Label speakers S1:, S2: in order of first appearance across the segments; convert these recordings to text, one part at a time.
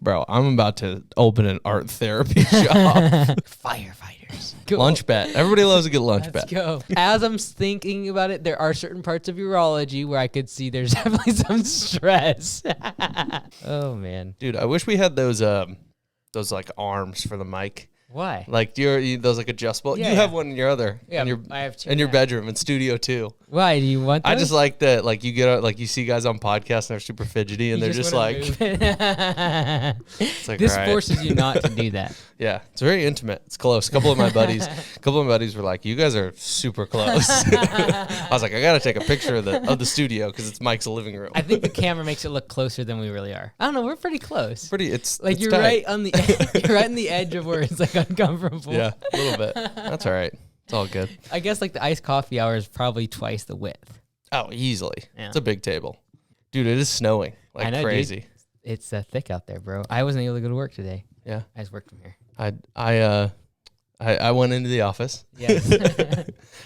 S1: bro, I'm about to open an art therapy shop.
S2: Firefighters. Cool.
S1: Lunch bet. Everybody loves a good lunch
S2: Let's
S1: bet.
S2: go. As I'm thinking about it, there are certain parts of urology where I could see there's definitely some stress. Oh man,
S1: Dude, I wish we had those like arms for the mic.
S2: why?
S1: Like those like adjustable.
S2: Yeah,
S1: you
S2: yeah.
S1: have one in your other.
S2: Yeah,
S1: in
S2: I have two.
S1: in your
S2: now.
S1: bedroom in studio too.
S2: Why do you want? Those?
S1: I just like that. Like you get like you see guys on podcasts and they're super fidgety and
S2: You
S1: they're just
S2: wanna
S1: like,
S2: move it.
S1: it's like,
S2: This
S1: all right.
S2: forces you not to do that.
S1: Yeah, it's very intimate. It's close. A couple of my buddies were like, "You guys are super close." I was like, "I gotta take a picture of the studio because it's Mike's living room."
S2: I think the camera makes it look closer than we really are. I don't know. We're pretty close.
S1: It's
S2: Like
S1: it's
S2: you're
S1: tight.
S2: right on the you're right on the edge of where it's like uncomfortable.
S1: Yeah, a little bit. That's all right. It's all good.
S2: I guess like the iced coffee hour is probably twice the width.
S1: Oh, easily.
S2: Yeah.
S1: It's a big table, dude. It is snowing like
S2: I know,
S1: crazy.
S2: dude. It's thick out there, bro. I wasn't able to go to work today.
S1: Yeah,
S2: I just worked from here.
S1: I went into the office.
S2: Yes.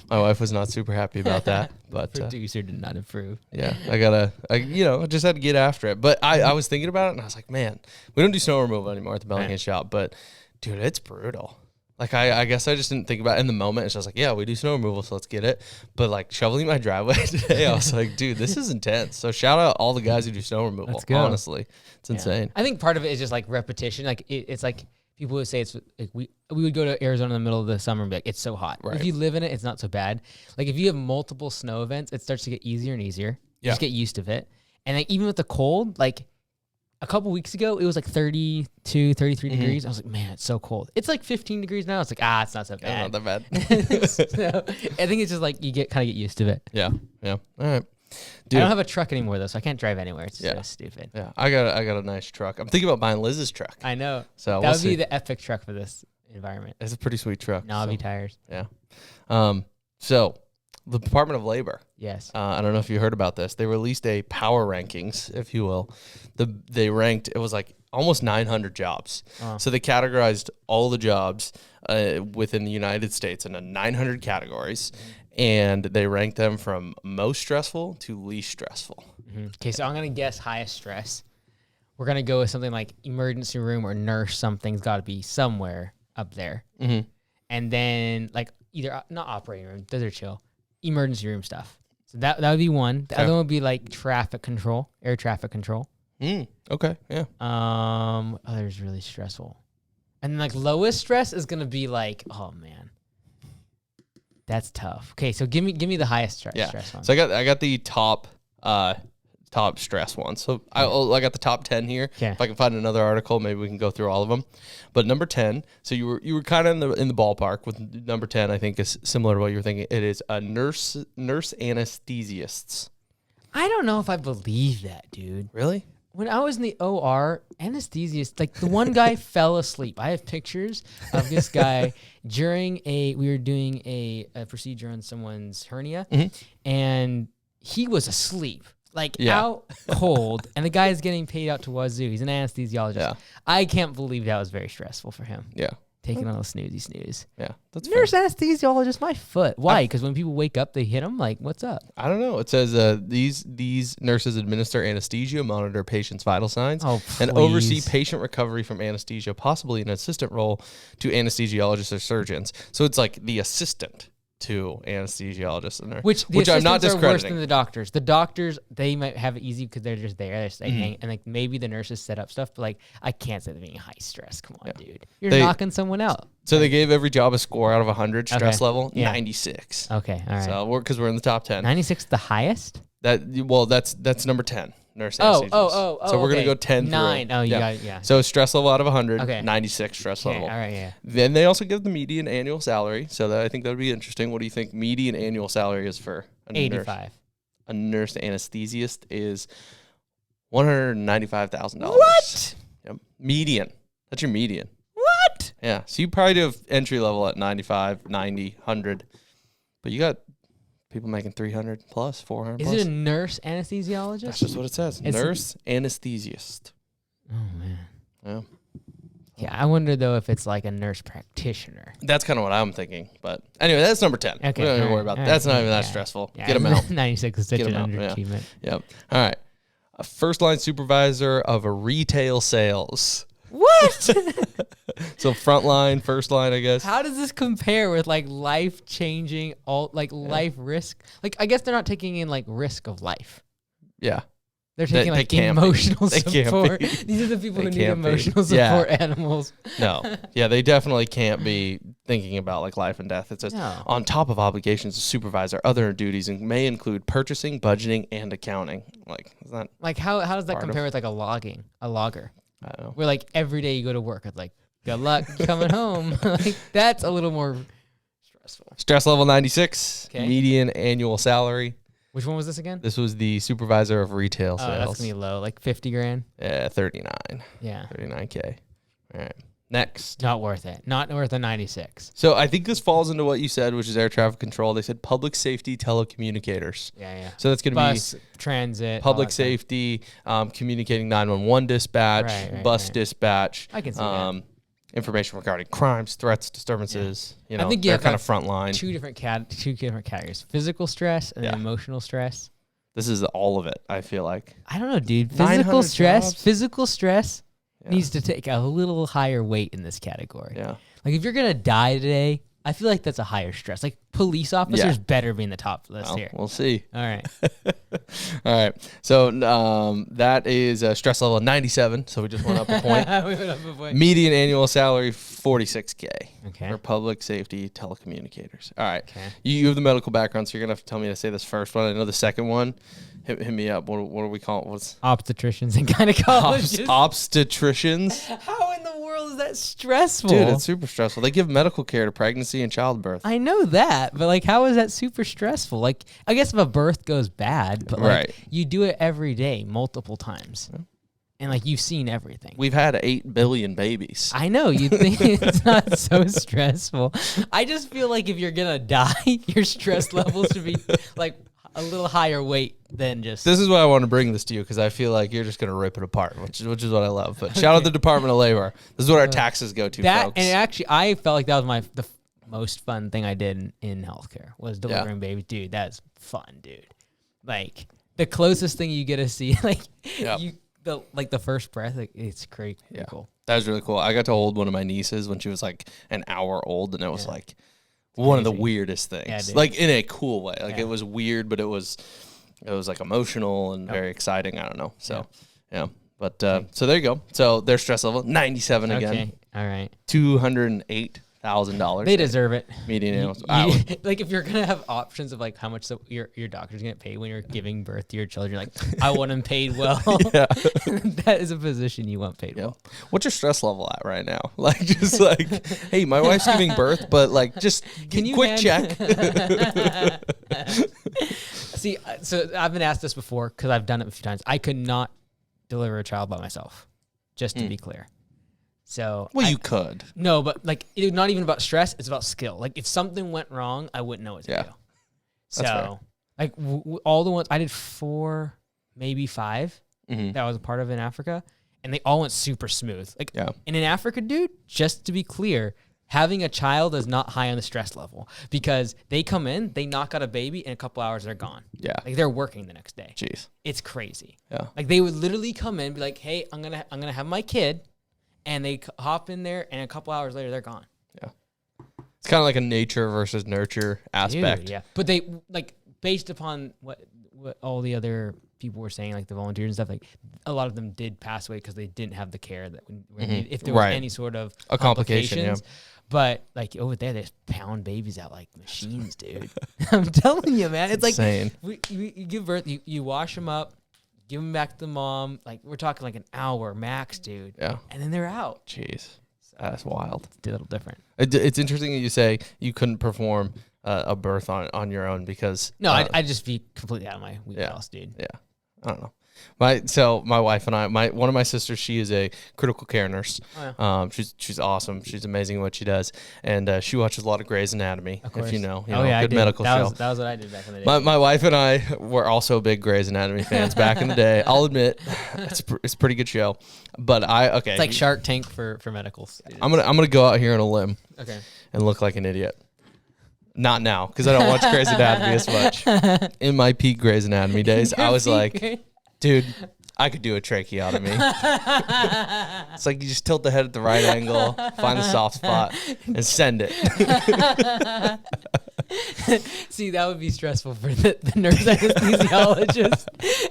S1: My wife was not super happy about that, but
S2: Producer did not approve.
S1: yeah, I just had to get after it. But I was thinking about it and I was like, man, we don't do snow removal anymore at the Bellingham shop, but dude, it's brutal. Like I guess I just didn't think about it in the moment. It's just like, yeah, we do snow removal, so let's get it. But like shoveling my driveway today, I was like, dude, this is intense. So shout out all the guys who do snow removal.
S2: Let's go.
S1: Honestly, it's insane.
S2: I think part of it is just like repetition. Like it's like people would say it's like we would go to Arizona in the middle of the summer and be like, it's so hot.
S1: Right.
S2: If you live in it, it's not so bad. Like if you have multiple snow events, it starts to get easier and easier. You just get used to it. And like even with the cold, like a couple weeks ago, it was like 32, 33 degrees. I was like, man, it's so cold. It's like 15 degrees now. It's like, it's not so bad.
S1: Not that bad.
S2: So, I think it's just like you kind of get used to it.
S1: Yeah. All right. Dude,
S2: I don't have a truck anymore though, so I can't drive anywhere. It's so stupid.
S1: Yeah, I got a nice truck. I'm thinking about buying Liz's truck.
S2: I know.
S1: So
S2: That would be the epic truck for this environment.
S1: It's a pretty sweet truck.
S2: Knobby tires.
S1: Yeah. So the Department of Labor.
S2: Yes.
S1: I don't know if you heard about this. They released a power rankings, if you will. They ranked, it was like almost 900 jobs. So they categorized all the jobs within the United States into 900 categories, and they ranked them from most stressful to least stressful.
S2: Okay, so I'm going to guess highest stress. We're going to go with something like emergency room or nurse. Something's got to be somewhere up there. And then like either, not operating room, those are chill. Emergency room stuff. So that would be one. The other one would be like traffic control, air traffic control.
S1: Okay, yeah.
S2: Other's really stressful. And then like lowest stress is going to be like, oh man. That's tough. Okay, so give me the highest stress one.
S1: So I got the top stress one. So I got the top 10 here.
S2: Okay.
S1: If I can find another article, maybe we can go through all of them. But number 10, so you were kind of in the ballpark with number 10. I think is similar to what you were thinking. It is a nurse anesthesiasts.
S2: I don't know if I believe that, dude.
S1: Really?
S2: When I was in the OR, anesthesiast, like the one guy fell asleep. I have pictures of this guy during we were doing a procedure on someone's hernia, and he was asleep, like out cold, and the guy is getting paid out to wazoo. He's an anesthesiologist. Yeah. I can't believe that was very stressful for him.
S1: Yeah.
S2: Taking on a snooze.
S1: Yeah, that's
S2: nurse anesthesiologist. My foot. Why? Because when people wake up, they hit them. Like, what's up?
S1: I don't know. It says these nurses administer anesthesia, monitor patients' vital signs, and oversee patient recovery from anesthesia, possibly an assistant role to anesthesiologists or surgeons. So it's like the assistant to anesthesiologists and
S2: which
S1: I'm not discrediting.
S2: Are worse than the doctors. The doctors, they might have it easy because they're just there. They're just and like maybe the nurses set up stuff, but like I can't say they're being high stress. Come on, dude, you're knocking someone out.
S1: So they gave every job a score out of 100 stress level, 96.
S2: Okay, all right.
S1: So because we're in the top 10,
S2: 96 the highest.
S1: That's number 10. Nurse anesthesiologist. So we're gonna go 10
S2: 9.
S1: through.
S2: Oh, you got it. Yeah.
S1: So stress level out of 100,
S2: okay.
S1: 96 stress level.
S2: All right, yeah.
S1: Then they also give the median annual salary. So I think that would be interesting. What do you think median annual salary is for a
S2: 85?
S1: Nurse? A nurse anesthesiast is $195,000.
S2: What?
S1: Yep. Median. That's your median.
S2: What?
S1: Yeah. So you probably do have entry level at 95, 90, 100, but you got people making 300 plus, 400 plus.
S2: Is it a nurse anesthesiologist?
S1: That's just what it says. Nurse anesthesiast.
S2: Oh, man.
S1: Yeah.
S2: Yeah, I wonder, though, if it's like a nurse practitioner.
S1: That's kind of what I'm thinking. But anyway, that's number 10.
S2: Okay.
S1: We don't even worry about that. That's not even that stressful. Get them out.
S2: 96 is such an underachievement.
S1: Yep. All right. A first-line supervisor of a retail sales.
S2: What?
S1: So front line, first line, I guess.
S2: How does this compare with like life changing, life risk? Like, I guess they're not taking in like risk of life.
S1: Yeah.
S2: They're taking
S1: They
S2: like
S1: can't
S2: emotional
S1: be. They can't
S2: support.
S1: be.
S2: These are the people
S1: They
S2: who need
S1: can't be.
S2: emotional
S1: Yeah.
S2: support animals.
S1: No. Yeah, they definitely can't be thinking about like life and death. It says
S2: No.
S1: on top of obligations to supervise other duties and may include purchasing, budgeting, and accounting. Like, is that
S2: Like, how does that
S1: Part of-
S2: compare with like a logger?
S1: I don't know.
S2: Where like every day you go to work, it's like, good luck coming home. Like, that's a little more stressful.
S1: Stress level 96,
S2: 'Kay.
S1: median annual salary.
S2: Which one was this again?
S1: This was the supervisor of retail
S2: Oh,
S1: sales.
S2: that's gonna be low, like 50 grand.
S1: Yeah, 39.
S2: Yeah,
S1: 39K. All right. Next.
S2: not worth it. Not worth a 96.
S1: So I think this falls into what you said, which is air traffic control. They said public safety telecommunicators.
S2: Yeah.
S1: So that's going to
S2: Bus,
S1: be
S2: transit, all
S1: public
S2: that stuff.
S1: safety, communicating 911 dispatch,
S2: Right,
S1: bus
S2: right.
S1: dispatch.
S2: I can see that.
S1: Information regarding crimes, threats, disturbances. You know,
S2: I think you
S1: they're
S2: have
S1: kind
S2: that
S1: of front line.
S2: Two different categories: physical stress and then
S1: Yeah.
S2: emotional stress.
S1: This is all of it, I feel like.
S2: I don't know, dude.
S1: 900
S2: Physical stress
S1: Yeah.
S2: needs to take a little higher weight in this category.
S1: Yeah.
S2: Like if you're gonna die today, I feel like that's a higher stress. Like police officers better be in the top list
S1: Well,
S2: here.
S1: we'll see.
S2: All right.
S1: All right. So that is stress level 97. So we just went up a point.
S2: We went up a point.
S1: Median annual salary 46K
S2: Okay.
S1: for public safety telecommunicators. All right.
S2: Okay.
S1: You have the medical background, so you're gonna have to tell me to say this first one. I know the second one. Hit me up. What do we call it? What's
S2: Obstetricians and gynecologists.
S1: obstetricians?
S2: How in the world is that stressful?
S1: Dude, it's super stressful. They give medical care to pregnancy and childbirth.
S2: I know that, but like, how is that super stressful? Like, I guess if a birth goes bad, but like,
S1: Right.
S2: you do it every day, multiple times, and like you've seen everything.
S1: We've had 8 billion babies.
S2: I know you think it's not so stressful. I just feel like if you're gonna die, your stress level should be like a little higher weight than just.
S1: This is why I want to bring this to you, because I feel like you're just going to rip it apart, which is what I love. But shout out the Department of Labor. This is what our taxes go to,
S2: that,
S1: folks.
S2: and actually, I felt like that was the most fun thing I did in healthcare was delivering babies. Dude, that's fun, dude. Like the closest thing you get to see, like
S1: Yep.
S2: the first breath, like it's crazy cool.
S1: That was really cool. I got to hold one of my nieces when she was like an hour old, and it was like one of the weirdest things.
S2: Yeah, dude.
S1: Like in a cool way. Like
S2: Yeah.
S1: it was weird, but it was like emotional and very exciting. I don't know. So yeah. But so there you go. So their stress level 97 again.
S2: Okay, all right.
S1: $208,000.
S2: They deserve it.
S1: median annual.
S2: Like if you're gonna have options of like how much your doctor's gonna pay when you're giving birth to your children, like I want them paid well.
S1: Yeah.
S2: That is a position you want paid
S1: Yeah.
S2: well.
S1: What's your stress level at right now? Like, just like, hey, my wife's giving birth, but like, just
S2: Can you
S1: quick check.
S2: See, so I've been asked this before because I've done it a few times. I could not deliver a child by myself, just to be clear. So
S1: Well, you could.
S2: no, but like it's not even about stress; it's about skill. Like if something went wrong, I wouldn't know what to do. So
S1: That's fair.
S2: like all the ones I did 4, maybe 5
S1: Mhm.
S2: that I was a part of in Africa, and they all went super smooth. Like
S1: Yeah.
S2: and in Africa, dude, just to be clear, having a child is not high on the stress level because they come in, they knock out a baby, in a couple hours they're gone.
S1: Yeah.
S2: Like they're working the next day.
S1: Jeez.
S2: It's crazy.
S1: Yeah.
S2: Like they would literally come in, be like, "Hey, I'm gonna have my kid," and they hop in there, and a couple hours later they're gone.
S1: Yeah. It's kind of like a nature versus nurture aspect.
S2: Dude, yeah, but they like based upon what all the other people were saying, like the volunteers and stuff. Like a lot of them did pass away because they didn't have the care that when needed, if there was
S1: Right.
S2: any sort of
S1: A complication, yeah.
S2: complications. But like over there, they just pound babies out like machines, dude. I'm telling you, man. It's
S1: Insane.
S2: like you give birth, you wash them up, give them back to the mom. Like we're talking like an hour max, dude.
S1: Yeah.
S2: And then they're out.
S1: Jeez. That's wild.
S2: It's a little different.
S1: It's interesting that you say you couldn't perform a birth on your own because
S2: No, I'd just be completely out of my wheelhouse, dude.
S1: yeah, I don't know. My wife and I, one of my sisters, she is a critical care nurse.
S2: Oh, yeah.
S1: She's awesome. She's amazing at what she does, and she watches a lot of Grey's Anatomy.
S2: Of course.
S1: If you know,
S2: Oh yeah, I
S1: good
S2: did.
S1: medical
S2: that
S1: show.
S2: that was what I did back in the day.
S1: My wife and I were also big Grey's Anatomy fans back in the day. I'll admit, it's a pretty good show. But
S2: It's like Shark Tank for medical students.
S1: I'm gonna go out here on a limb
S2: Okay.
S1: and look like an idiot. Not now, because I don't watch Grey's Anatomy as much. In my peak Grey's Anatomy days, I was like, dude, I could do a tracheotomy. It's like you just tilt the head at the right angle, find the soft spot, and send it.
S2: See, that would be stressful for the nurse anesthesiologist.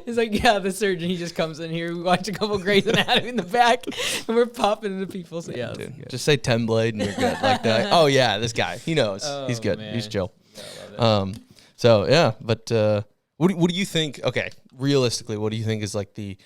S2: It's like, yeah, the surgeon, he just comes in here, we watch a couple Grey's Anatomy in the back, and we're popping into people. So, yeah.
S1: Dude, just say 10 blade and you're good. Like that. Oh, yeah, this guy. He knows. He's good.
S2: Man.
S1: He's chill.
S2: Yeah, I love it.
S1: So, yeah, but what do you think? Okay, realistically, what do you think is like the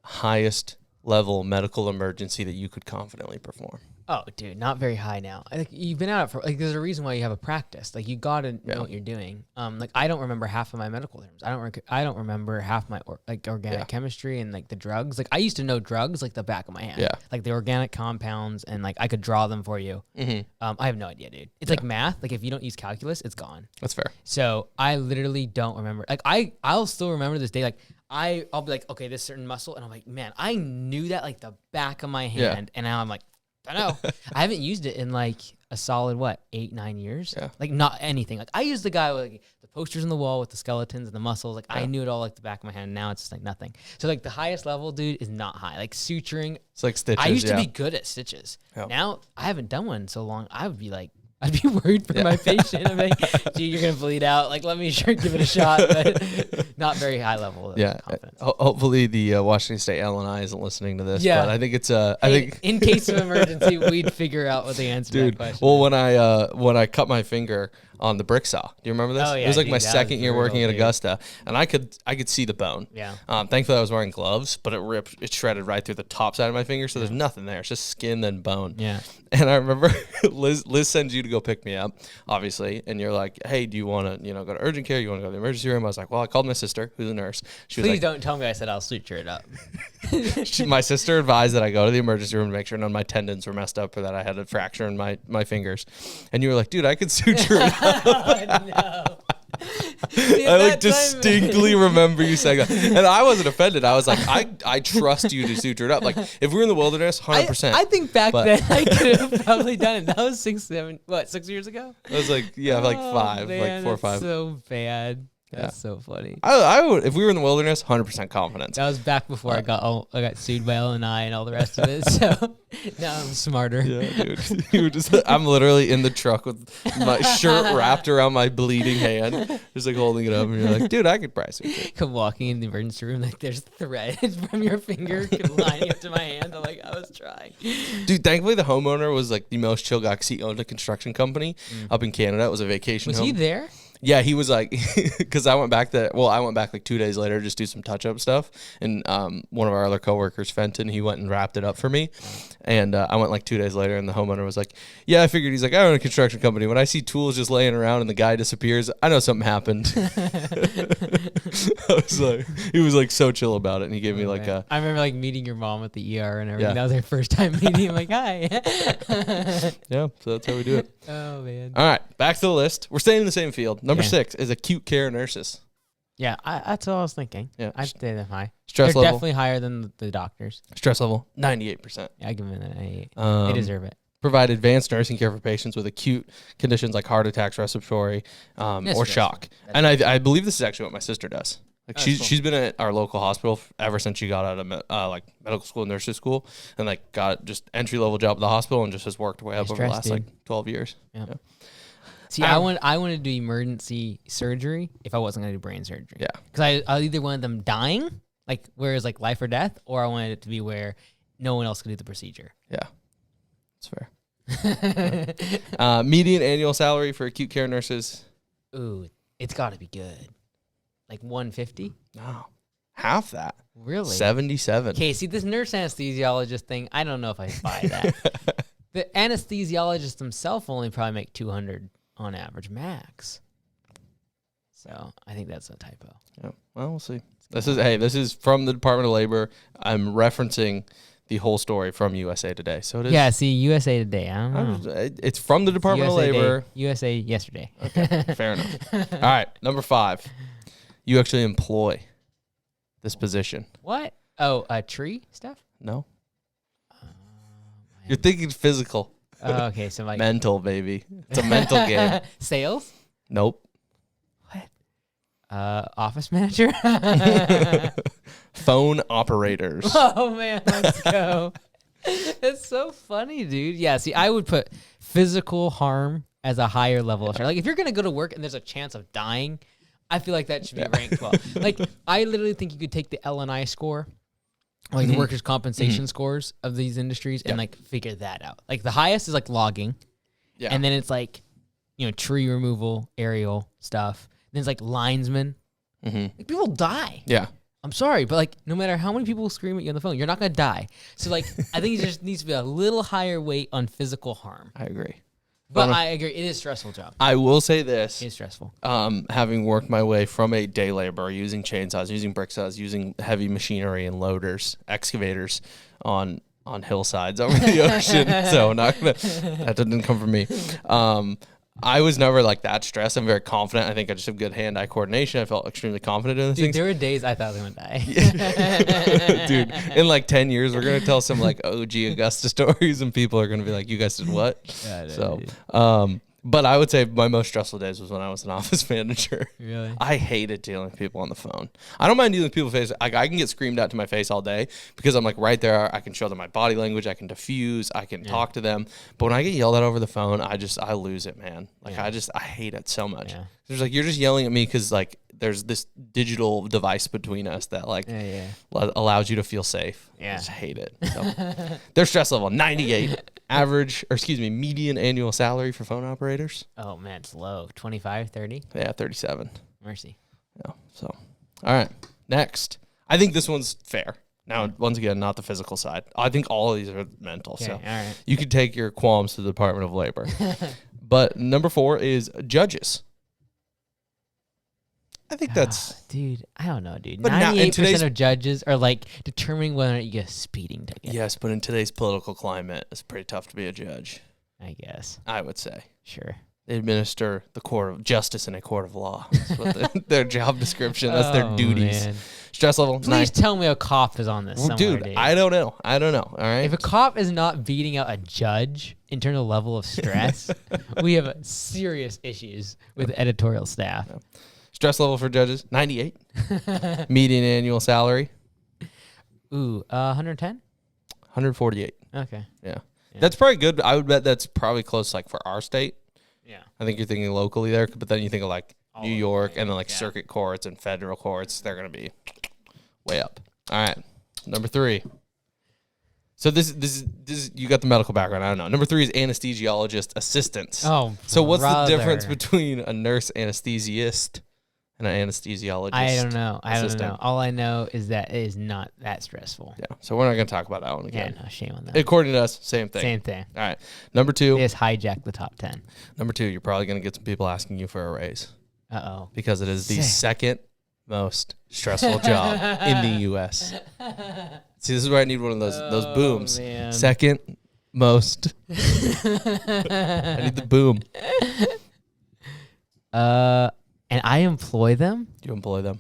S1: highest level medical emergency that you could confidently perform?
S2: Oh, dude, not very high now. I think you've been at it for there's a reason why you have a practice. Like you gotta know what you're doing. Like I don't remember half of my medical terms. I don't remember half my organic chemistry and like the drugs. Like I used to know drugs like the back of my hand.
S1: Yeah.
S2: Like the organic compounds and like I could draw them for you. I have no idea, dude. It's like math. Like if you don't use calculus, it's gone.
S1: That's fair.
S2: So I literally don't remember. Like I'll still remember this day. Like I'll be like, okay, this certain muscle, and I'm like, man, I knew that like the back of my hand, and now I'm like, I know. I haven't used it in like a solid 8-9 years.
S1: Yeah.
S2: Like not anything. Like I used the guy with like, the posters on the wall with the skeletons and the muscles. Like I knew it all like the back of my hand. Now it's just like nothing. So like the highest level, dude, is not high. Like suturing.
S1: It's like stitches.
S2: I used to be good at stitches.
S1: Yep.
S2: Now I haven't done one in so long. I'd be worried for my patient. I'm like, gee, you're going to bleed out. Like, let me give it a shot. But not very high level of confidence.
S1: Hopefully the Washington State LNI isn't listening to this.
S2: Yeah.
S1: But I think it's
S2: in case of emergency, we'd figure out what the answer to that question.
S1: Well, when I cut my finger on the brick saw, do you remember this?
S2: Oh, yeah,
S1: it was like
S2: dude,
S1: my
S2: that
S1: second
S2: was
S1: year
S2: brutal,
S1: working at
S2: dude.
S1: Augusta, and I could see the bone.
S2: Yeah.
S1: Thankfully I was wearing gloves, but it shredded right through the top side of my finger, so there's nothing there. It's just skin and bone.
S2: Yeah.
S1: And I remember Liz sends you to go pick me up, obviously, and you're like, hey, do you want to go to urgent care? You want to go to the emergency room? I was like, well, I called my sister, who's a nurse. She was
S2: Please
S1: like,
S2: don't tell me I said I'll suture it up.
S1: my sister advised that I go to the emergency room to make sure none of my tendons were messed up or that I had a fracture in my fingers. And you were like, dude, I could suture it up.
S2: Oh, no. See,
S1: I
S2: at that time-
S1: distinctly remember you saying that. And I wasn't offended. I was like, I trust you to suture it up. Like if we were in the wilderness, 100%.
S2: I think back then I could have probably done it. That was 6 years ago?
S1: I was like, yeah, like
S2: Oh,
S1: 5,
S2: man,
S1: like 4 or 5.
S2: that's so bad. That's so funny.
S1: I would, if we were in the wilderness, 100% confidence.
S2: That was back before I got sued by LNI and all the rest of it. So now I'm smarter.
S1: Yeah, dude. You were I'm literally in the truck with my shirt wrapped around my bleeding hand, just like holding it up, and you're like, dude, I could probably suture it.
S2: Come walking in the emergency room like there's thread from your finger lining up to my hand. I'm like, I was trying.
S1: Dude, thankfully the homeowner was like the most chill guy because he owned a construction company up in Canada. It was a vacation
S2: Was
S1: home.
S2: he there?
S1: Yeah, he was like, because I went back like 2 days later, just do some touch-up stuff. And one of our other coworkers, Fenton, he went and wrapped it up for me. And I went like 2 days later, and the homeowner was like, yeah, I figured. He's like, I own a construction company. When I see tools just laying around and the guy disappears, I know something happened. I was like, he was like so chill about it. And he gave me like a...
S2: I remember like meeting your mom at the ER and everything.
S1: Yeah.
S2: That was our first time meeting. I'm like, hi.
S1: Yeah, so that's how we do it.
S2: Oh, man.
S1: All right, back to the list. We're staying in the same field. Number
S2: Yeah.
S1: 6 is acute care nurses.
S2: Yeah, that's what I was thinking.
S1: Yeah.
S2: I'd say them high.
S1: Stress
S2: They're
S1: level.
S2: definitely higher than the doctors.
S1: Stress level, 98%.
S2: Yeah, I give them an 8.
S1: Um,
S2: They deserve it.
S1: Provide advanced nursing care for patients with acute conditions like heart attacks, respiratory, or
S2: stressful.
S1: shock.
S2: That's
S1: And I believe this is actually what my sister does. Like
S2: Oh, cool.
S1: she's been at our local hospital ever since she got out of like medical school, nurses school, and like got just entry level job at the hospital and just has worked her way up over the last like 12 years.
S2: Yeah.
S1: Yeah.
S2: See, I wanted to do emergency surgery if I wasn't going to do brain surgery.
S1: Yeah.
S2: Because I either wanted them dying, like where it's like life or death, or I wanted it to be where no one else could do the procedure.
S1: Yeah. That's fair. Median annual salary for acute care nurses?
S2: Ooh, it's got to be good. Like 150?
S1: No. Half that.
S2: Really?
S1: 77.
S2: Okay, see, this nurse anesthesiologist thing, I don't know if I buy that. The anesthesiologist himself only probably make 200 on average max. So I think that's a typo.
S1: Yeah. Well, we'll see. This is from the Department of Labor. I'm referencing the whole story from USA Today. So it is.
S2: Yeah, see, USA Today. I don't know.
S1: It's from the Department of
S2: USA
S1: Labor.
S2: Day, USA yesterday.
S1: Okay, fair enough. All right, number 5. You actually employ this position.
S2: What? Oh, tree stuff?
S1: No. You're thinking physical.
S2: Oh, okay, so like
S1: Mental, baby. It's a mental game.
S2: sales?
S1: Nope.
S2: What? Office manager.
S1: Phone operators.
S2: Oh man, let's go. It's so funny, dude. Yeah, see, I would put physical harm as a higher level of stress. Like if you're gonna go to work and there's a chance of dying, I feel like that should be ranked well. Like I literally think you could take the L&I score, like the workers' compensation scores of these industries, and like figure that out. Like the highest is like logging, and then it's like, tree removal, aerial stuff. Then it's like linesmen. Like people die.
S1: Yeah.
S2: I'm sorry, but like no matter how many people scream at you on the phone, you're not gonna die. So like I think it just needs to be a little higher weight on physical harm.
S1: I agree.
S2: But I agree, it is a stressful job.
S1: I will say this.
S2: It is stressful.
S1: Having worked my way from a day laborer, using chainsaws, using brick saws, using heavy machinery and loaders, excavators on hillsides over the ocean. So that didn't come from me. I was never like that stressed. I'm very confident. I think I just have good hand-eye coordination. I felt extremely confident in the things.
S2: There were days I thought I was going to die.
S1: Dude, in like 10 years, we're going to tell some like OG Augusta stories and people are going to be like, you guys did what? But I would say my most stressful days was when I was an office manager.
S2: Really?
S1: I hated dealing with people on the phone. I don't mind dealing with people face. I can get screamed at to my face all day because I'm like right there. I can show them my body language. I can diffuse. I can talk to them. But when I get yelled at over the phone, I lose it, man. Like I hate it so much. Yeah. There's like, you're just yelling at me because like there's this digital device between us that like allows you to feel safe.
S2: Yeah.
S1: I just hate it. So. Their stress level, 98. Median annual salary for phone operators.
S2: Oh man, it's low. 25, 30?
S1: Yeah, 37.
S2: Mercy.
S1: Yeah. So, all right. Next. I think this one's fair. Now, once again, not the physical side. I think all of these are mental.
S2: Okay,
S1: so
S2: all right.
S1: you could take your qualms to the Department of Labor. But number 4 is judges. I think that's...
S2: Dude, I don't know, dude.
S1: But
S2: 98% of judges are like determining whether or not you get a speeding ticket.
S1: Yes, but in today's political climate, it's pretty tough to be a judge.
S2: I guess.
S1: I would say.
S2: Sure.
S1: They administer the court of justice in a court of law. That's what their job description. That's their duties.
S2: Man.
S1: Stress level.
S2: Please tell me a cop is on this somewhere,
S1: dude. I don't know. All right.
S2: If a cop is not beating out a judge in terms of level of stress, we have serious issues with editorial staff.
S1: Yeah. Stress level for judges, 98. Median annual salary.
S2: 110?
S1: 148.
S2: Okay.
S1: Yeah. That's probably good. I would bet that's probably close like for our state.
S2: Yeah.
S1: I think you're thinking locally there, but then you think of like New York and then like circuit courts and federal courts. They're going to be way up. All right. Number 3. So this is you got the medical background. I don't know. Number 3 is anesthesiologist assistants.
S2: Oh,
S1: so what's the difference between a nurse anesthesiist and an anesthesiologist?
S2: I don't know. All I know is that it is not that stressful.
S1: Yeah. So we're not going to talk about that one again.
S2: Yeah, no, shame on that.
S1: According to us, same thing.
S2: Same thing.
S1: All right. Number 2.
S2: They just hijacked the top 10.
S1: Number 2, you're probably going to get some people asking you for a raise.
S2: Uh-oh.
S1: Because it is the second most stressful job in the U.S. See, this is where I need one of those booms.
S2: Man.
S1: Second most. I need the boom.
S2: And I employ them?
S1: You employ them.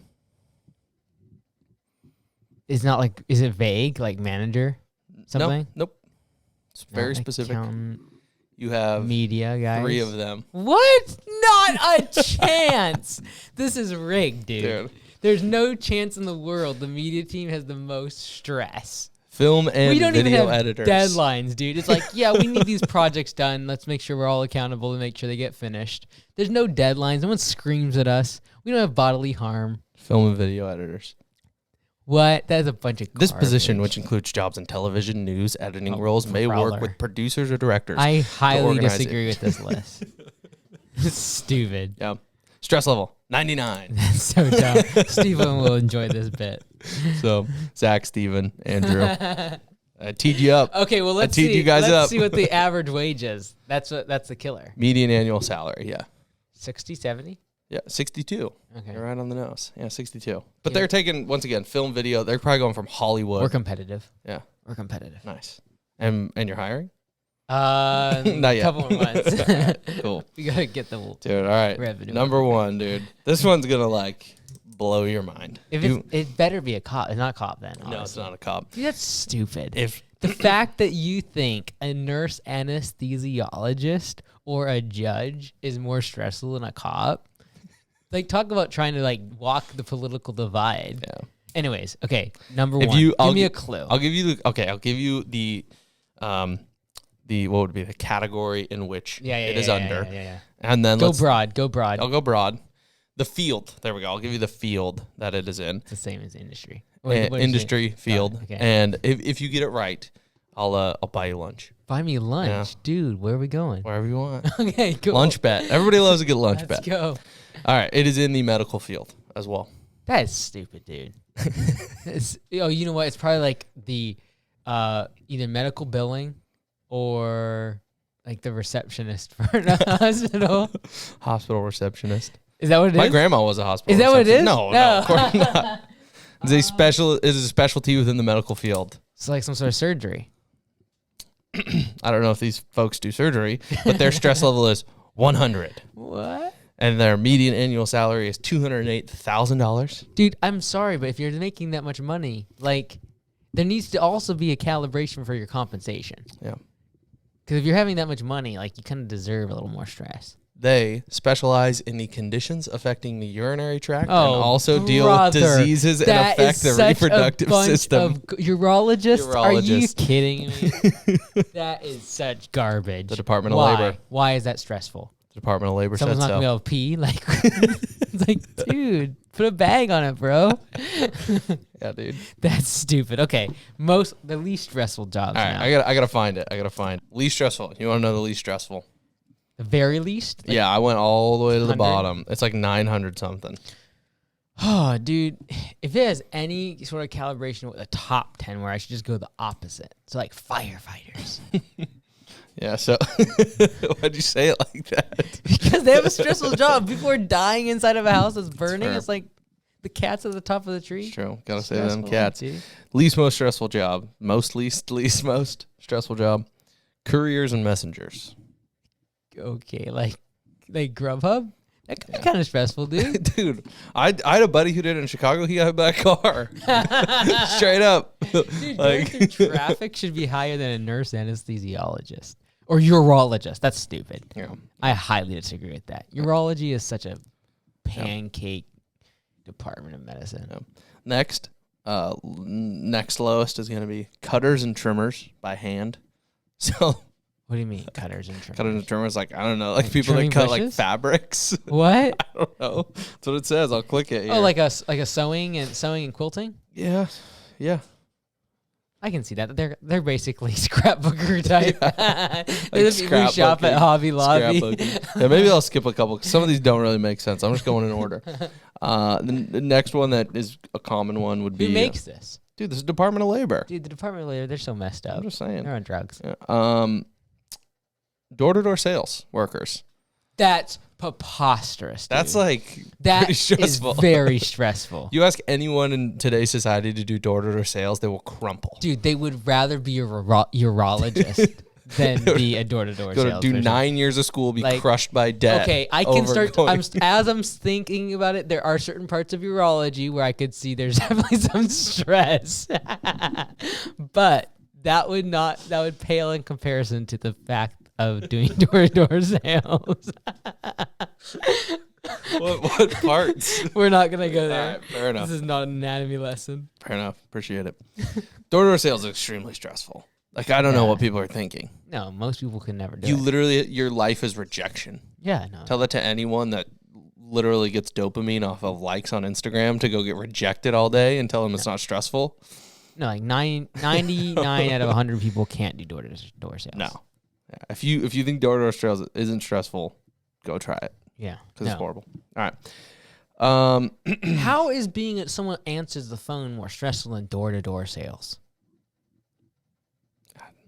S2: It's not like, is it vague, like manager? Something?
S1: Nope. It's very specific.
S2: Accountant,
S1: You have
S2: media guys.
S1: 3 of them.
S2: What? Not a chance. This is rigged, dude. There's no chance in the world the media team has the most stress.
S1: Film and
S2: we don't
S1: video
S2: even have
S1: editors.
S2: Deadlines, dude. It's like, yeah, we need these projects done. Let's make sure we're all accountable to make sure they get finished. There's no deadlines. No one screams at us. We don't have bodily harm.
S1: Film and video editors.
S2: What? That is a bunch of garbage.
S1: This position, which includes jobs in television, news, editing roles, may work with producers or directors.
S2: I highly disagree with this list. It's stupid.
S1: Yeah. Stress level, 99.
S2: That's so dumb. Steven will enjoy this bit.
S1: So, Zach, Steven, Andrew, I teed you up.
S2: Okay, well, let's see. Let's see what the average wage is. That's the killer.
S1: Median annual salary, yeah.
S2: 60, 70?
S1: Yeah, 62.
S2: Okay.
S1: You're right on the nose. Yeah, 62. But they're taking, once again, film, video. They're probably going from Hollywood.
S2: We're competitive.
S1: Yeah.
S2: We're competitive.
S1: Nice. And you're hiring?
S2: Not yet. A couple more months.
S1: Cool.
S2: We gotta get the
S1: dude. All right.
S2: revenue.
S1: Number 1, dude. This one's gonna like blow your mind.
S2: If it better be a cop. It's not a cop then. Honestly.
S1: No, it's not a cop.
S2: Dude, that's stupid.
S1: If
S2: the fact that you think a nurse anesthesiologist or a judge is more stressful than a cop, Like, talk about trying to like walk the political divide.
S1: Yeah.
S2: Anyways, okay. Number
S1: If
S2: one,
S1: you-
S2: give me a clue.
S1: I'll give you the what would be the category in which it is under.
S2: Yeah.
S1: And then
S2: Go broad.
S1: I'll go broad. The field. There we go. I'll give you the field that it is in.
S2: It's the same as industry.
S1: Industry field.
S2: Oh, okay.
S1: And if you get it right, I'll buy you lunch.
S2: Buy me lunch, dude. Where are we going?
S1: Wherever you want.
S2: Okay, cool.
S1: Lunch bet. Everybody loves a good lunch
S2: Let's
S1: bet.
S2: go.
S1: All right. It is in the medical field as well.
S2: That is stupid, dude. You know what? It's probably like the either medical billing or like the receptionist for a hospital.
S1: Hospital receptionist.
S2: Is that what it is?
S1: My grandma was a hospital.
S2: Is that what it is?
S1: No, of course not. It's a specialty within the medical field.
S2: It's like some sort of surgery.
S1: I don't know if these folks do surgery, but their stress level is 100.
S2: What?
S1: And their median annual salary is $208,000.
S2: Dude, I'm sorry, but if you're making that much money, like, there needs to also be a calibration for your compensation.
S1: Yeah.
S2: Because if you're having that much money, like, you kind of deserve a little more stress.
S1: They specialize in the conditions affecting the urinary tract and
S2: Oh,
S1: also deal with
S2: brother,
S1: diseases and
S2: that
S1: affect
S2: is
S1: the
S2: such
S1: reproductive
S2: a bunch
S1: system.
S2: Of urologists? Are you
S1: Urologists.
S2: kidding me? That is such garbage.
S1: The Department of
S2: Why?
S1: Labor.
S2: Why is that stressful?
S1: The Department of Labor
S2: Someone's
S1: said
S2: not
S1: so.
S2: gonna be able to pee. Like, it's like, dude, put a bag on it, bro.
S1: Yeah, dude.
S2: That's stupid. Okay, the least stressful jobs.
S1: All right,
S2: now.
S1: I gotta find it. Least stressful. You want to know the least stressful?
S2: The very least. Like,
S1: Yeah, I went all the way to the
S2: 100?
S1: bottom. It's like 900 something.
S2: Oh, dude, if it has any sort of calibration with a top 10 where I should just go the opposite. So, like, firefighters.
S1: Yeah, so why'd you say it like that?
S2: Because they have a stressful job. People are dying inside of a house that's burning.
S1: fair.
S2: It's like the cat's at the top of the tree.
S1: It's true. Gotta say them
S2: Stressful,
S1: cats.
S2: dude.
S1: Least most stressful job. Most stressful job. Couriers and messengers.
S2: Okay, like Grubhub? That could be kind of stressful, dude.
S1: Dude, I had a buddy who did it in Chicago. He got hit by a car. Straight up.
S2: Dude, going through traffic should be higher than a nurse anesthesiologist. Or urologist. That's stupid.
S1: Yeah.
S2: I highly disagree with that. Urology is such a pancake department of medicine.
S1: Yeah. Next lowest is going to be cutters and trimmers by hand. So
S2: What do you mean, cutters and trimmers?
S1: cutters and trimmers, like, I don't know, like people that
S2: trimming
S1: cut like
S2: bushes?
S1: fabrics.
S2: What?
S1: I don't know. That's what it says. I'll click it.
S2: Oh,
S1: here.
S2: like a sewing and quilting?
S1: Yeah.
S2: I can see that. They're basically scrapbooker type. They're the people who shop
S1: scrapbooking.
S2: at Hobby Lobby.
S1: Scrapbooking. Yeah, maybe I'll skip a couple. 'Cause some of these don't really make sense. I'm just going in order. The next one that is a common one would be
S2: Who makes this?
S1: dude. This is Department of Labor.
S2: Dude, the Department of Labor, they're so messed up.
S1: I'm just saying.
S2: They're on drugs.
S1: Yeah. Door-to-door sales workers.
S2: That's preposterous. Dude.
S1: That's like
S2: that
S1: pretty
S2: is
S1: stressful.
S2: very stressful.
S1: You ask anyone in today's society to do door-to-door sales, they will crumple.
S2: Dude, they would rather be a urologist than be a door-to-door
S1: Go to
S2: salesperson.
S1: do 9 years of school, be
S2: Like,
S1: crushed by debt.
S2: Okay, I can
S1: over
S2: start.
S1: going-
S2: As I'm thinking about it, there are certain parts of urology where I could see there's definitely some stress, but that would pale in comparison to the fact of doing door-to-door sales.
S1: what parts?
S2: We're not gonna go there.
S1: All right, fair enough.
S2: This is not an anatomy lesson.
S1: Fair enough. Appreciate it. Door-to-door sales is extremely stressful. Like, I don't know what people are thinking.
S2: No, most people can never do
S1: You
S2: it.
S1: literally, your life is rejection.
S2: Yeah, no.
S1: Tell that to anyone that literally gets dopamine off of likes on Instagram to go get rejected all day and tell them it's not stressful.
S2: No, like 99 out of 100 people can't do door-to-door sales.
S1: No. Yeah. If you think door-to-door sales isn't stressful, go try it
S2: Yeah.
S1: because it's horrible. All right.
S2: How is being someone answers the phone more stressful than door-to-door sales?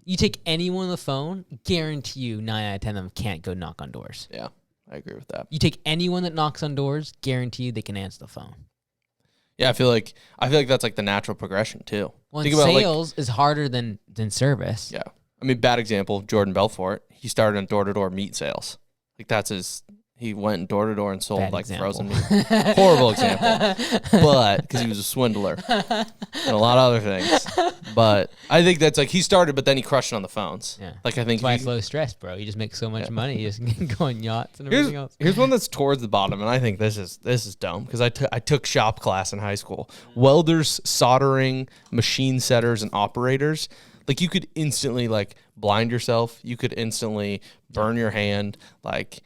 S2: You take anyone on the phone, guarantee you 9 out of 10 of them can't go knock on doors.
S1: Yeah, I agree with that.
S2: You take anyone that knocks on doors, guarantee you they can answer the phone.
S1: Yeah, I feel like that's like the natural progression too.
S2: Well,
S1: Think about
S2: sales is harder than service.
S1: yeah. I mean, bad example, Jordan Belfort. He started on door-to-door meat sales. Like that's his he went door to door and sold
S2: Bad
S1: like
S2: example.
S1: frozen meat. Horrible example, but because he was a swindler and a lot of other things. But I think that's like he started, but then he crushed it on the phones.
S2: Yeah.
S1: Like I think
S2: That's why it's low stress, bro. You just make so much money. You just go on yachts and everything else.
S1: Here's one that's towards the bottom, and I think this is dumb because I took shop class in high school. Welders, soldering, machine setters, and operators. Like you could instantly like blind yourself. You could instantly burn your hand. Like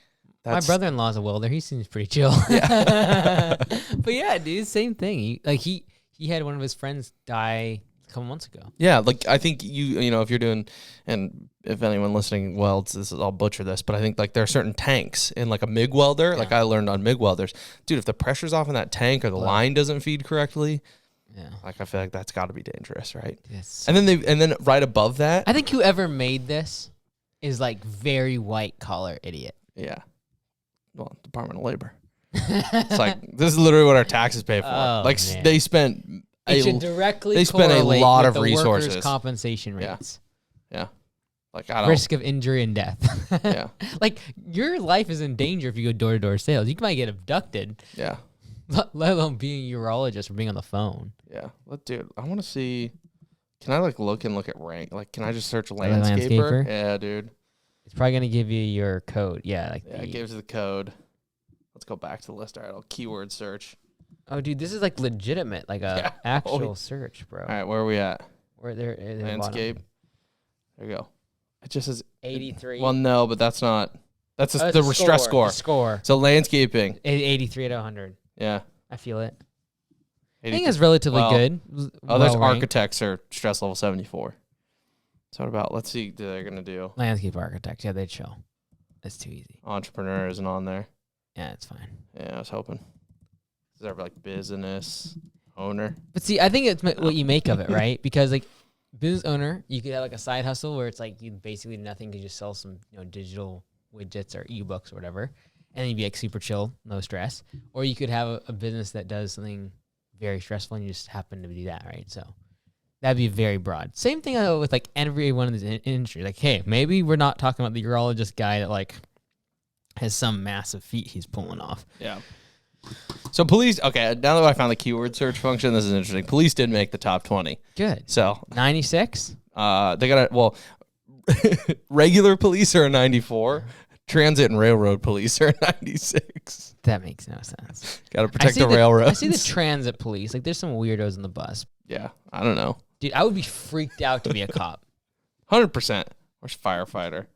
S2: My brother-in-law's a welder. He seems pretty chill.
S1: Yeah.
S2: But yeah, dude, same thing. He had one of his friends die a couple months ago.
S1: Yeah, like I think you know if you're doing, and if anyone listening welds, I'll butcher this, but I think like there are certain tanks in like a MIG welder. Yeah. Like I learned on MIG welders, dude. If the pressure's off in that tank or the line doesn't feed correctly, yeah, like I feel like that's got to be dangerous, right? Yes. And then right above that,
S2: I think whoever made this is like very white collar idiot.
S1: Yeah. Well, Department of Labor. It's like this is literally what our taxes pay for.
S2: Oh,
S1: like
S2: man.
S1: they spent
S2: It should directly
S1: they spend a lot of
S2: the
S1: resources.
S2: Workers' compensation rates.
S1: Yeah. Like I don't
S2: risk of injury and death.
S1: Yeah.
S2: Like your life is in danger if you go door to door sales. You might get abducted.
S1: Yeah.
S2: Let alone being a urologist or being on the phone.
S1: Yeah. Well, dude, I want to see. Can I like look at rank? Like, can I just search landscaper? Yeah, dude.
S2: It's probably gonna give you your code. Yeah, like
S1: it gives the code. Let's go back to the list. All right, I'll keyword search.
S2: Oh, dude, this is like legitimate, like a actual search, bro.
S1: All right, where are we at?
S2: Where there?
S1: Landscape. There you go. It just says
S2: 83.
S1: Well, no, but that's not. That's the stress score.
S2: Score.
S1: So landscaping.
S2: 83 out of 100.
S1: Yeah.
S2: I feel it. I think it's relatively good.
S1: There's architects are stress level 74. So what about, let's see what they're going to do.
S2: Landscape architects. Yeah, they'd show. That's too easy.
S1: Entrepreneur isn't on there.
S2: Yeah, it's fine.
S1: Yeah, I was hoping. Is there like business owner?
S2: But see, I think it's what you make of it, right? Because like business owner, you could have like a side hustle where it's like you basically nothing, you just sell some digital widgets or ebooks or whatever. And then you'd be like super chill, no stress. Or you could have a business that does something very stressful and you just happen to do that, right? So that'd be very broad. Same thing with like every one of these industries. Like, hey, maybe we're not talking about the urologist guy that like has some massive feat he's pulling off.
S1: Yeah. So police, okay, now that I found the keyword search function, this is interesting. Police did make the top 20.
S2: Good.
S1: So
S2: 96?
S1: They got regular police are a 94. Transit and railroad police are 96.
S2: That makes no sense.
S1: Got to protect the railroads.
S2: I see the transit police. Like, there's some weirdos in the bus.
S1: Yeah, I don't know.
S2: Dude, I would be freaked out to be a cop.
S1: 100%. Where's firefighter?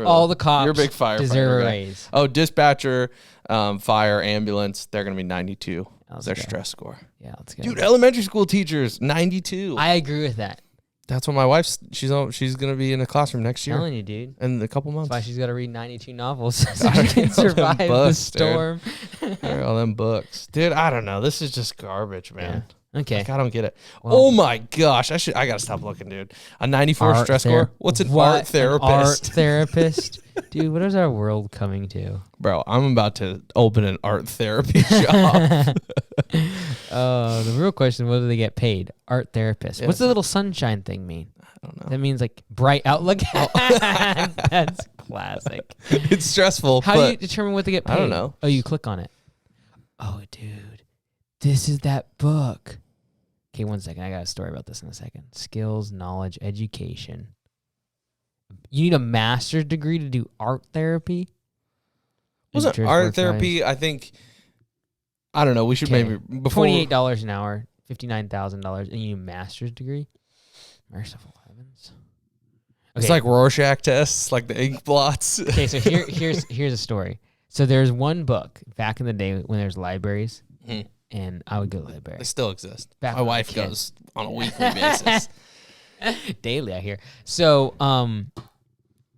S2: All the cops
S1: you're a big firefighter
S2: deserve a
S1: guy.
S2: raise.
S1: Oh, dispatcher, fire, ambulance, they're going to be 92. That's their stress score.
S2: Yeah, let's go.
S1: Dude, elementary school teachers, 92.
S2: I agree with that.
S1: That's what my wife's, she's going to be in a classroom next year.
S2: I'm telling you, dude.
S1: In a couple months.
S2: That's why she's got to read 92 novels so she can survive the storm.
S1: All them books. Dude, I don't know. This is just garbage, man.
S2: Yeah. Okay.
S1: Like, I don't get it. Well, oh my gosh. I got to stop looking, dude. A 94 stress score? What's an art therapist?
S2: An art therapist? Dude, what is our world coming to?
S1: Bro, I'm about to open an art therapy shop.
S2: The real question, what do they get paid? Art therapist. Yeah. What's the little sunshine thing mean?
S1: I don't know.
S2: That means like bright outlook. That's classic.
S1: It's stressful.
S2: How do you determine what they get paid?
S1: I don't know.
S2: Oh, you click on it. Oh, dude. This is that book. Okay, 1 second. I got a story about this in a second. Skills, knowledge, education. You need a master's degree to do art therapy?
S1: Wasn't art therapy, I think, I don't know, we should maybe, before.
S2: $28 an hour, $59,000, and you need a master's degree? Merciful heavens. Okay.
S1: It's like Rorschach tests, like the ink blots.
S2: Okay, so here's a story. So there's one book back in the day when there's libraries, and I would go to the library.
S1: They still exist. My wife goes on a weekly basis.
S2: Daily, I hear. So,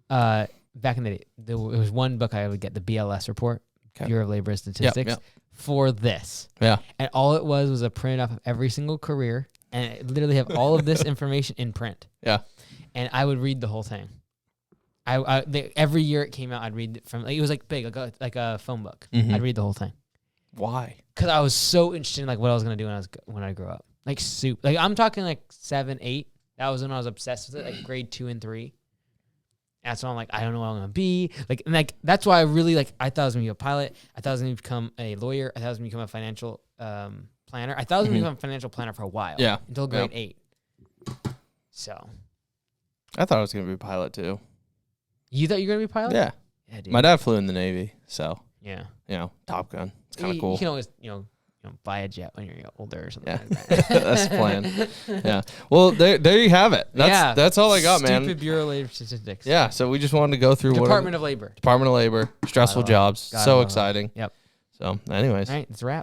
S2: back in the day, there was one book I would get, the BLS report, Bureau of Labor Statistics, for this. Yeah. And all it was a print off of every single career, and it literally have all of this information in print. Yeah. And I would read the whole thing. Every year it came out, I'd read it from, like, it was like big, like a phone book. I'd read the whole thing. Why? Because I was so interested in like what I was gonna do when I grew up. Like I'm talking like 7, 8. That was when I was obsessed with it, like grade 2 and 3. And so I'm like, I don't know what I'm gonna be. Like, and like that's why I really like. I thought I was gonna be a pilot. I thought I was gonna become a lawyer. I thought I was gonna become a financial planner. I thought I was gonna become a financial planner for a while.
S1: Yeah.
S2: Until grade 8. So.
S1: I thought I was gonna be a pilot too.
S2: You thought you were gonna be a pilot?
S1: Yeah.
S2: Yeah, dude.
S1: My dad flew in the Navy, so
S2: Yeah.
S1: Top Gun. It's kind of cool.
S2: You can always, buy a jet when you're older or something
S1: Yeah.
S2: like that.
S1: That's the plan. Yeah. Well, there you have it. That's all I got, man.
S2: Stupid Bureau of Labor Statistics.
S1: Yeah. So we just wanted to go through
S2: Department of Labor.
S1: Department of Labor, stressful jobs, so
S2: it.
S1: exciting.
S2: Yep.
S1: So, anyways.
S2: All right, it's a wrap.